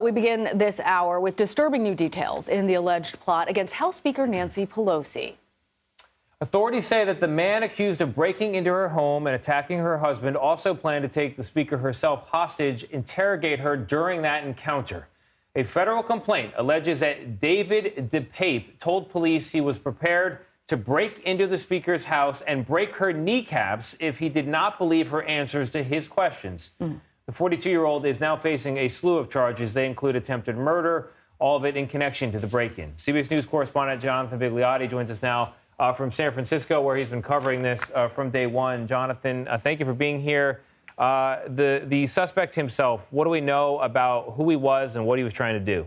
We begin this hour with disturbing new details in the alleged plot against House Speaker Nancy Pelosi. Authorities say that the man accused of breaking into her home and attacking her husband also planned to take the speaker herself hostage, interrogate her during that encounter. A federal complaint alleges that David DePape told police he was prepared to break into the speaker's house and break her kneecaps if he did not believe her answers to his questions. The 42-year-old is now facing a slew of charges. They include attempted murder, all of it in connection to the break-in. CBS News correspondent Jonathan Vigliotti joins us now from San Francisco, where he's been covering this from day one. Jonathan, thank you for being here. The suspect himself, what do we know about who he was and what he was trying to do?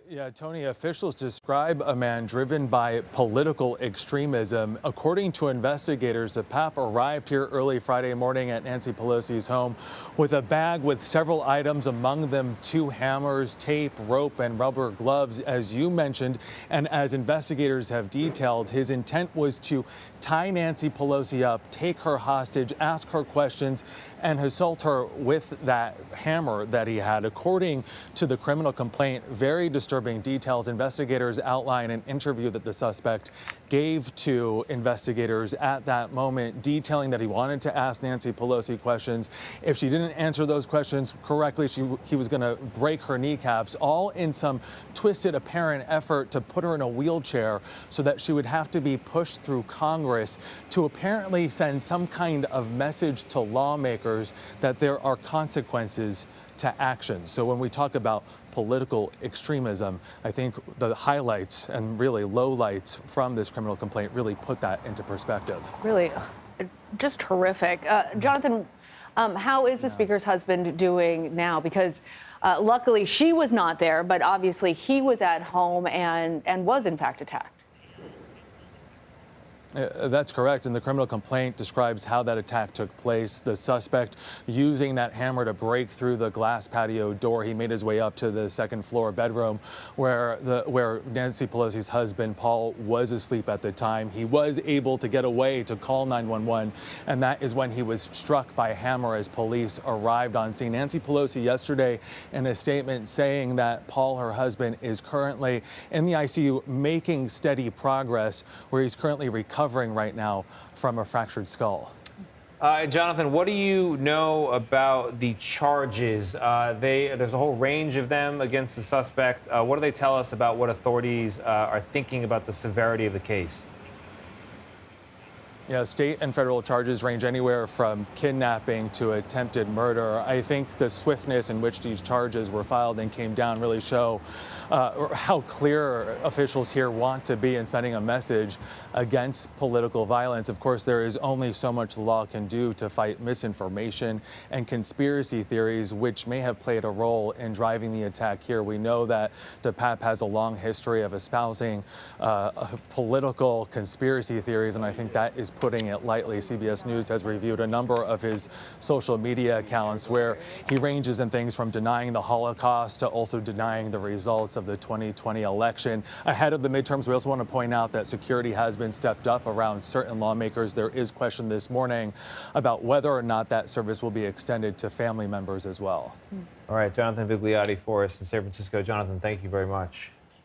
Yeah, Tony, officials describe a man driven by political extremism. According to investigators, DePape arrived here early Friday morning at Nancy Pelosi's home with a bag with several items, among them 2 hammers, tape, rope, and rubber gloves, as you mentioned. And as investigators have detailed, his intent was to tie Nancy Pelosi up, take her hostage, ask her questions, and assault her with that hammer that he had. According to the criminal complaint, very disturbing details. Investigators outline an interview that the suspect gave to investigators at that moment, detailing that he wanted to ask Nancy Pelosi questions. If she didn't answer those questions correctly, he was going to break her kneecaps, all in some twisted, apparent effort to put her in a wheelchair so that she would have to be pushed through Congress to apparently send some kind of message to lawmakers that there are consequences to action. So when we talk about political extremism, I think the highlights and really lowlights from this criminal complaint really put that into perspective. Really, just horrific. Jonathan, how is the speaker's husband doing now? Because luckily she was not there, but obviously he was at home and was in fact attacked. That's correct. And the criminal complaint describes how that attack took place. The suspect using that hammer to break through the glass patio door. He made his way up to the second floor bedroom where Nancy Pelosi's husband, Paul, was asleep at the time. He was able to get away to call 911. And that is when he was struck by a hammer as police arrived on scene. Nancy Pelosi yesterday in a statement saying that Paul, her husband, is currently in the ICU making steady progress, where he's currently recovering right now from a fractured skull. Jonathan, what do you know about the charges? There's a whole range of them against the suspect. What do they tell us about what authorities are thinking about the severity of the case? Yeah, state and federal charges range anywhere from kidnapping to attempted murder. I think the swiftness in which these charges were filed and came down really show how clear officials here want to be in sending a message against political violence. Of course, there is only so much the law can do to fight misinformation and conspiracy theories, which may have played a role in driving the attack here. We know that DePape has a long history of espousing political conspiracy theories, and I think that is putting it lightly. CBS News has reviewed a number of his social media accounts where he ranges in things from denying the Holocaust to also denying the results of the 2020 election. Ahead of the midterms, we also want to point out that security has been stepped up around certain lawmakers. There is question this morning about whether or not that service will be extended to family members as well. All right, Jonathan Vigliotti for us in San Francisco. Jonathan, thank you very much.